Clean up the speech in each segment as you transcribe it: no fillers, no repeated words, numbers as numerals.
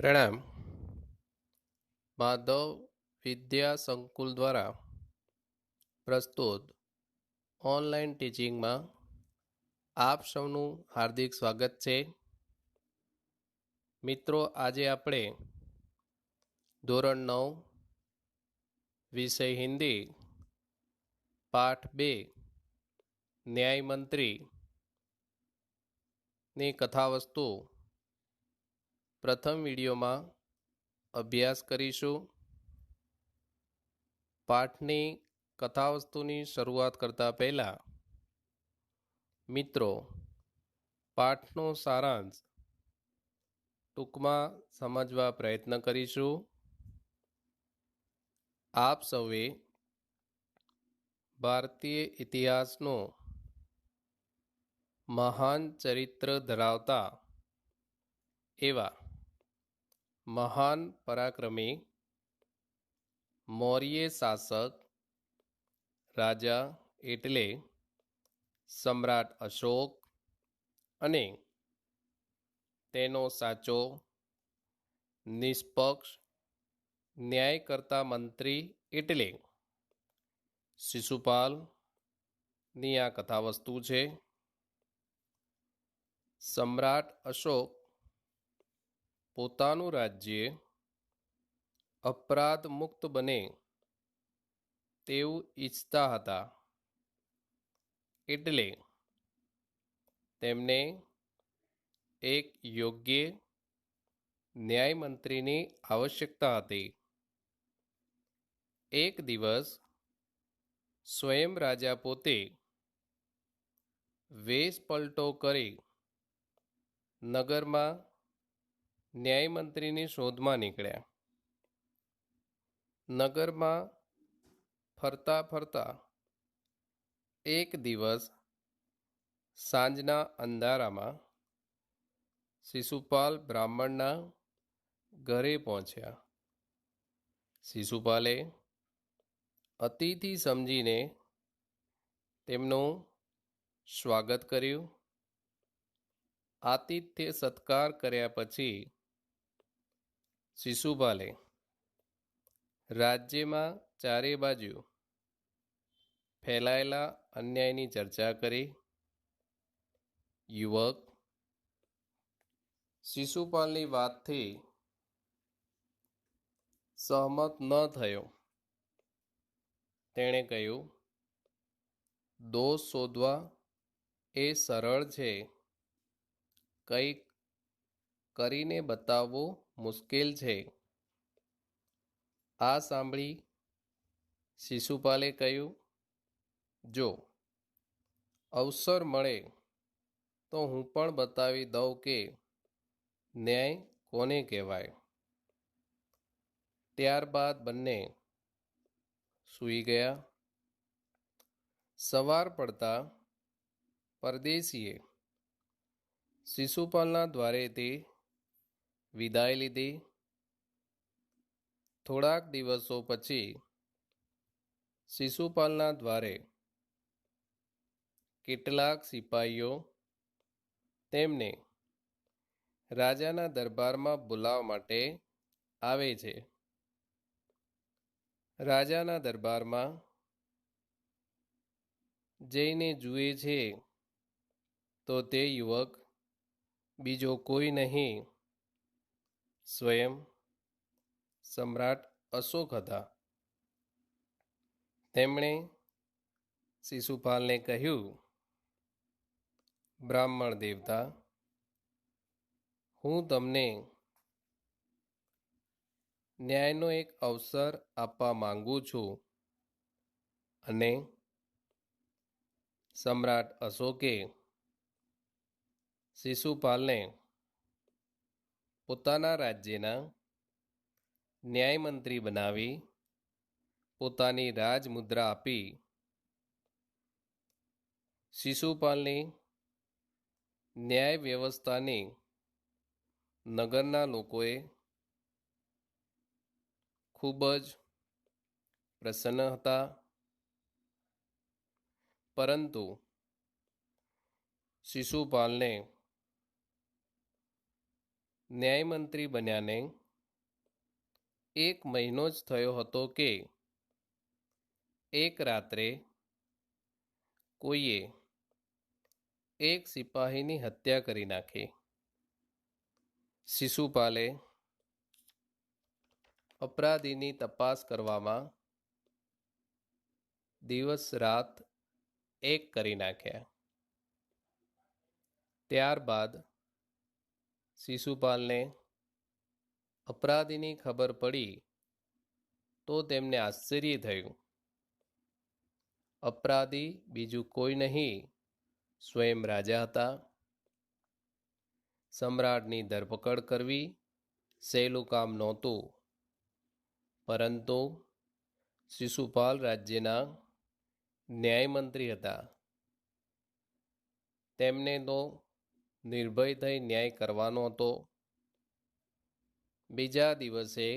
प्रणाम। माधव विद्या संकुल द्वारा प्रस्तुत ऑनलाइन टीचिंग में आप સૌનું हार्दिक स्वागत છે। મિત્રો, આજે આપણે ધોરણ 9 વિષય હિન્દી પાઠ 2 ન્યાય મંત્રી ની કથાવસ્તુ પ્રથમ વિડીયોમાં અભ્યાસ કરીશું। પાઠની કથાવસ્તુની શરૂઆત કરતા પહેલા મિત્રો, પાઠનો સારાંશ ટૂંકમાં સમજવા પ્રયત્ન કરીશું। આપ સૌએ ભારતીય ઇતિહાસનો મહાન ચરિત્ર ધરાવતા એવા મહાન પરાક્રમી મૌર્ય શાસક રાજા એટલે સમ્રાટ અશોક અને તેનો સાચો નિષ્પક્ષ ન્યાય કરતા મંત્રી એટલે શિશુપાલની આ કથાવસ્તુ છે। સમ્રાટ અશોક પોતાનું રાજ્ય અપરાધ મુક્ત બને તેવું ઈચ્છતા હતા, એટલે તેમને એક યોગ્ય ન્યાયમંત્રીની આવશ્યકતા હતી। એક દિવસ સ્વયં રાજા પોતે વેશ પલટો કરી નગરમાં ન્યાયમંત્રીની શોધમાં નીકળ્યા। નગરમાં ફરતા ફરતા એક દિવસ સાંજના અંધારામાં શિશુપાલ બ્રાહ્મણના ઘરે પહોંચ્યા। શિશુપાલે અતિથિ સમજીને તેમનું સ્વાગત કર્યું। આતિથ્ય સત્કાર કર્યા પછી શિશુપાલે રાજ્યમાં ચારે બાજુ ફેલાયેલા અન્યાયની ચર્ચા કરી। યુવક શિશુપાલની વાતથી સહમત ન થયો। તેણે કહ્યું, દોષ શોધવા એ સરળ છે, કંઈક કરીને બતાવવું મુશ્કેલ છે। આ સાંભળી શિશુપાલે કહ્યું, જો અવસર મળે તો હું પણ બતાવી દઉં કે ન્યાય કોને કહેવાય। ત્યારબાદ બંને સૂઈ ગયા। સવાર પડતા પરદેશીએ શિશુપાલના દ્વારેથી વિદાય લીધી। થોડાક દિવસો પછી શિશુપાલના દ્વારે કેટલાક સિપાહીઓ તેમને રાજાના દરબારમાં બોલાવવા માટે આવે છે। રાજાના દરબારમાં જઈને જુએ છે તો તે યુવક બીજો કોઈ નહીં, સ્વયં સમ્રાટ અશોક હતા। તેમણે શિશુપાલને કહ્યું, બ્રાહ્મણ દેવતા, હું તમને ન્યાયનો એક અવસર આપવા માંગુ છું અને સમ્રાટ અશોકે શિશુપાલને પોતાના રાજ્યના ન્યાયમંત્રી બનાવી પોતાની રાજમુદ્રા આપી શિશુપાલની ન્યાય વ્યવસ્થાની નગરના લોકોએ ખૂબ જ પ્રસન્ન હતા। પરંતુ શિશુપાલને ન્યાયમંત્રી બન્યાને 1 મહિનો જ થયો હતો કે એક રાત્રે કોઈએ એક સિપાહીની હત્યા કરી નાખી. શિશુપાલે અપરાધીની તપાસ કરવામાં દિવસ રાત એક કરી નાખ્યા. ત્યારબાદ શિશુપાલને અપરાધીની ખબર પડી તો તેમને આશ્ચર્ય થયું. અપરાધી બીજું કોઈ નહીં, સ્વયં રાજા હતા. સમ્રાટની ધરપકડ કરવી સહેલું કામ નહોતું, પરંતુ શિશુપાલ રાજ્યના ન્યાયમંત્રી હતા. તેમને તો નિર્ભય થઈ ન્યાય કરવાનો હતો. બીજા દિવસે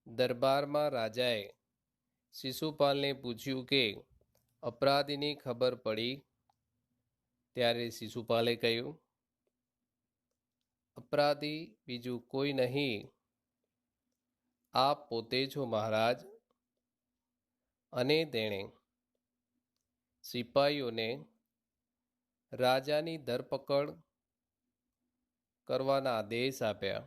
દરબારમાં રાજાએ શિશુપાલને પૂછ્યું કે અપરાધીની ખબર પડી. ત્યારે શિશુપાલે કહ્યું, અપરાધી બીજું કોઈ નહીં, આપ પોતે છો મહારાજ. અને તેણે સિપાહીઓને રાજાની ધરપકડ કરવાના આદેશ આપ્યા.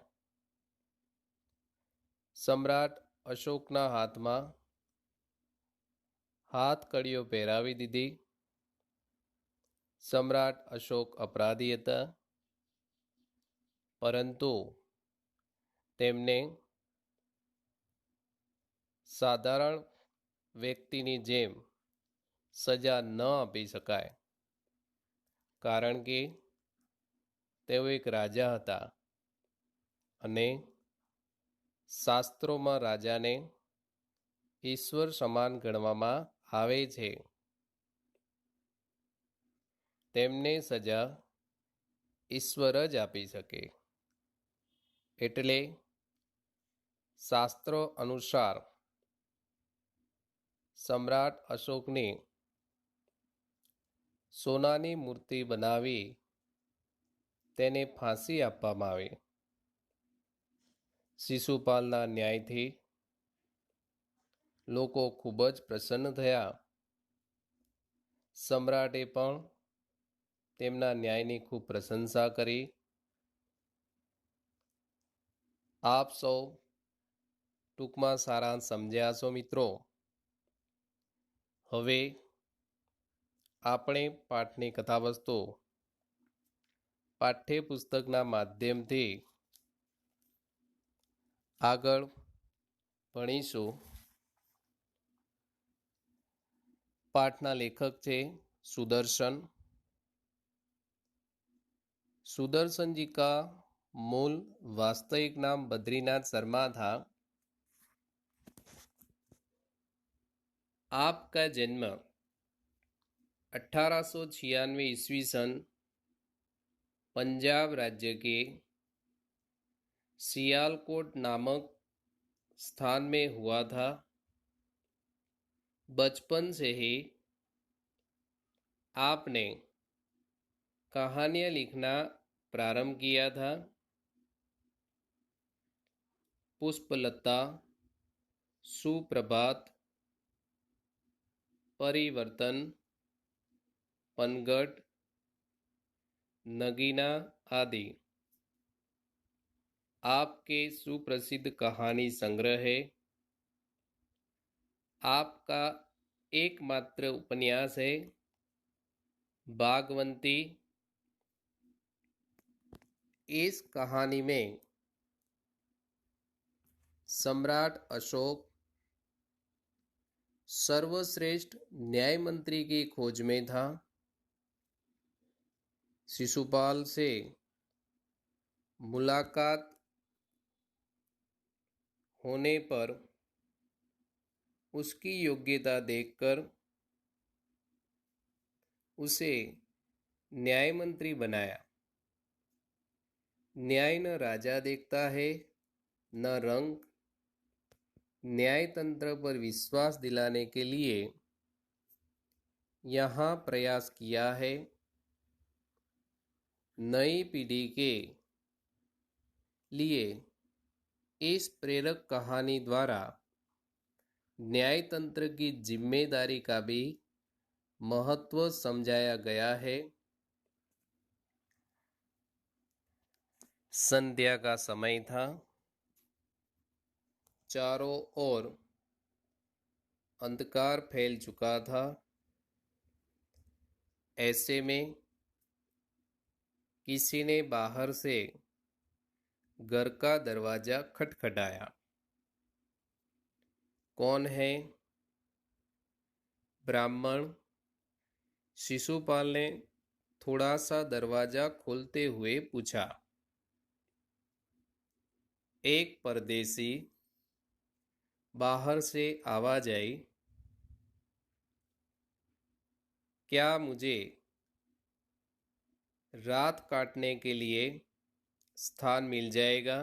સમ્રાટ અશોકના હાથમાં હાથકડીઓ પહેરાવી દીધી. સમ્રાટ અશોક અપરાધી હતા, પરંતુ તેમને સાધારણ વ્યક્તિની જેમ સજા ન આપી શકાય, કારણ કે તેઓ એક રાજા હતા અને શાસ્ત્રોમાં રાજાને ઈશ્વર સમાન ગણવામાં આવે છે. તેમને સજા ઈશ્વર જ આપી શકે. એટલે શાસ્ત્રો અનુસાર સમ્રાટ અશોકને સોનાની મૂર્તિ બનાવી તેને ફાંસી આપવામાં આવી. શિશુપાલના ન્યાયથી લોકો ખૂબ જ પ્રસન્ન થયા. સમ્રાટે પણ તેમના ન્યાયની ખૂબ પ્રશંસા કરી. આપ સૌ ટૂંકમાં સારાંશ સમજ્યા છો મિત્રો. હવે આપણે પાઠની કથાવસ્તુ પાઠ્યપુસ્તકના માધ્યમથી આગળ ભણીશું. પાઠના લેખક છે सुदर्शन. सुदर्शन जी का मूल वास्तविक नाम बद्रीनाथ शर्मा था. आपका जन्म 1896 ईस्वी सन पंजाब राज्य के सियालकोट नामक स्थान में हुआ था. बचपन से ही आपने कहानियाँ लिखना प्रारंभ किया था. पुष्पलता, सुप्रभात, परिवर्तन, पनघट, नगीना आदि आपके सुप्रसिद्ध कहानी संग्रह है. आपका एकमात्र उपन्यास है बागवंती. इस कहानी में सम्राट अशोक सर्वश्रेष्ठ न्याय मंत्री की खोज में था. शिशुपाल से मुलाकात होने पर उसकी योग्यता देखकर उसे न्याय मंत्री बनाया. न्याय न राजा देखता है न रंग. न्याय तंत्र पर विश्वास दिलाने के लिए यहाँ प्रयास किया है. नई पीढ़ी के लिए इस प्रेरक कहानी द्वारा न्यायतंत्र की जिम्मेदारी का भी महत्व समझाया गया है। संध्या का समय था। चारों ओर अंधकार फैल चुका था। ऐसे में किसी ने बाहर से घर का दरवाजा खटखटाया। कौन है? ब्राह्मण। शिशुपाल ने थोड़ा सा दरवाजा खोलते हुए पूछा। एक परदेसी बाहर से आवाज आई। क्या मुझे रात काटने के लिए स्थान मिल जाएगा?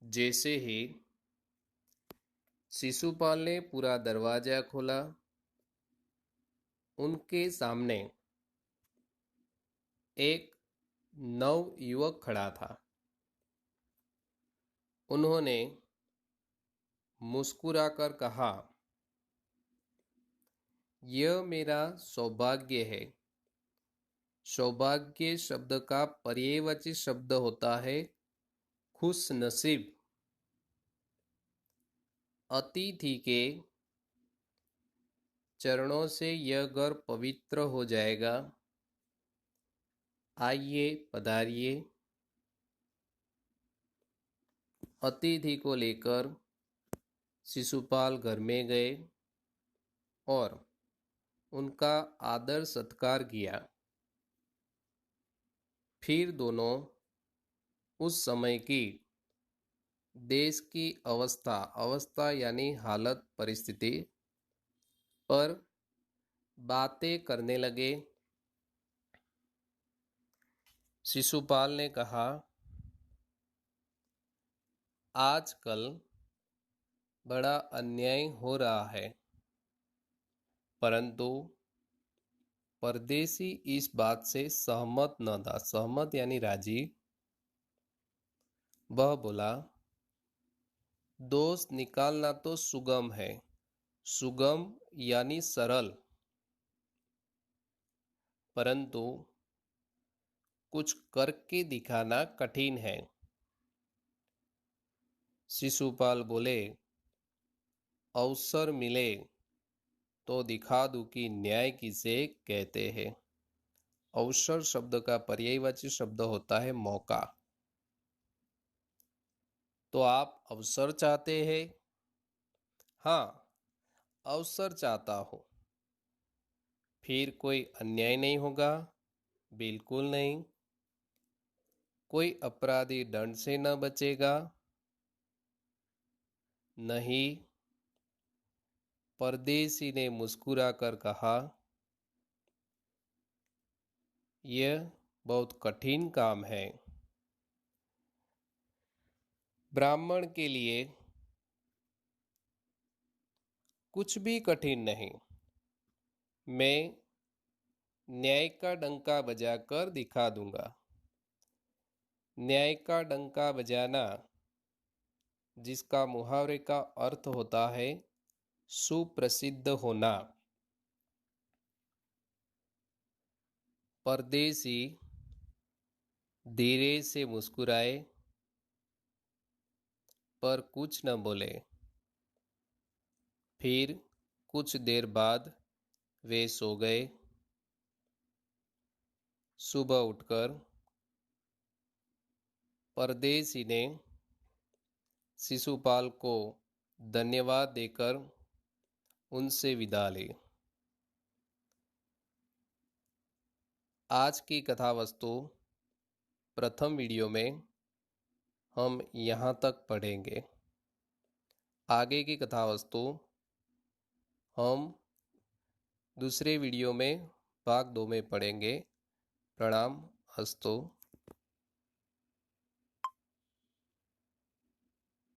जैसे ही शिशुपाल ने पूरा दरवाजा खोला, उनके सामने एक नव युवक खड़ा था। उन्होंने मुस्कुराकर कहा, यह मेरा सौभाग्य है। सौभाग्य शब्द का पर्यायवाची शब्द होता है खुश नसीब। अतिथि के चरणों से यह घर पवित्र हो जाएगा। आइए, पधारिए। अतिथि को लेकर शिशुपाल घर में गए और उनका आदर सत्कार किया। फिर दोनों उस समय की देश की अवस्था यानी हालत परिस्थिति पर बातें करने लगे। शिशुपाल ने कहा, आजकल बड़ा अन्याय हो रहा है, परंतु परदेसी इस बात से सहमत न था। सहमत यानी राजी। वह बोला, दोष निकालना तो सुगम है, सुगम यानी सरल, परंतु कुछ करके दिखाना कठिन है। शिशुपाल बोले, अवसर मिले तो दिखा दूं कि न्याय किसे कहते हैं। अवसर शब्द का पर्यायवाची शब्द होता है मौका। तो आप अवसर चाहते हैं? हाँ, अवसर चाहता हूं। फिर कोई अन्याय नहीं होगा? बिल्कुल नहीं। कोई अपराधी दंड से न बचेगा? नहीं। परदेसी ने मुस्कुराकर कहा, यह बहुत कठिन काम है। ब्राह्मण के लिए कुछ भी कठिन नहीं। मैं न्याय का डंका बजाकर दिखा दूंगा। न्याय का डंका बजाना, जिसका मुहावरे का अर्थ होता है सुप्रसिद्ध होना। परदेसी धीरे से मुस्कुराए, पर कुछ न बोले। फिर कुछ देर बाद वे सो गए। सुबह उठकर परदेसी ने शिशुपाल को धन्यवाद देकर उनसे विदा ली। आज की कथा वस्तु प्रथम वीडियो में हम यहाँ तक पढ़ेंगे। आगे की कथा वस्तु हम दूसरे वीडियो में भाग 2 में पढ़ेंगे। प्रणाम। अस्तु।